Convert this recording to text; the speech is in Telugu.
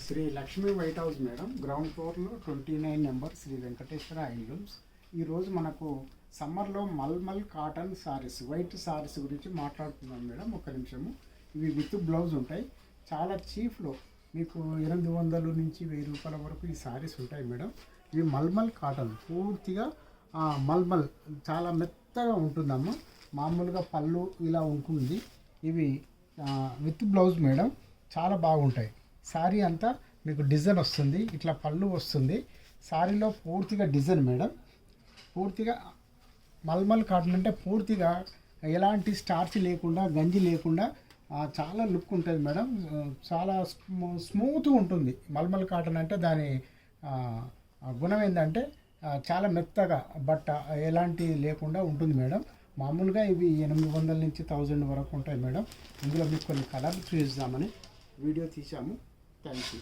Shri Lakshmi white house madam, ground ఫ్లోర్లో 29 నెంబర్ శ్రీ వెంకటేశ్వర హ్యాండ్లూమ్స్. ఈరోజు మనకు సమ్మర్లో మల్మల్ కాటన్ సారీస్, వైట్ సారీస్ గురించి మాట్లాడుతున్నాం మేడం. ఒక నిమిషము. ఇవి విత్ బ్లౌజ్ ఉంటాయి. చాలా చీఫ్లో మీకు 800 నుంచి 1000 రూపాయల వరకు ఈ సారీస్ ఉంటాయి మేడం. ఇవి మల్మల్ కాటన్, పూర్తిగా మల్మల్, చాలా మెత్తగా ఉంటుందమ్మా. మామూలుగా పళ్ళు ఇలా ఉంటుంది. ఇవి విత్ బ్లౌజ్ మేడం, చాలా బాగుంటాయి. శారీ అంతా మీకు డిజైన్ వస్తుంది, ఇట్లా పళ్ళు వస్తుంది. శారీలో పూర్తిగా డిజైన్ మేడం. పూర్తిగా మల్మల్ కాటన్ అంటే పూర్తిగా ఎలాంటి స్టార్చ్ లేకుండా, గంజి లేకుండా చాలా లుక్ ఉంటుంది మేడం. చాలా స్మూత్గా ఉంటుంది. మల్మల్ కాటన్ అంటే దాని గుణం ఏంటంటే చాలా మెత్తగా, బట్ట ఎలాంటి లేకుండా ఉంటుంది మేడం. మామూలుగా ఇవి 800 నుంచి 1000 వరకు ఉంటాయి మేడం. ఇందులో మీకు కొన్ని కలర్లు చూద్దామని వీడియో తీసాము. Thank you.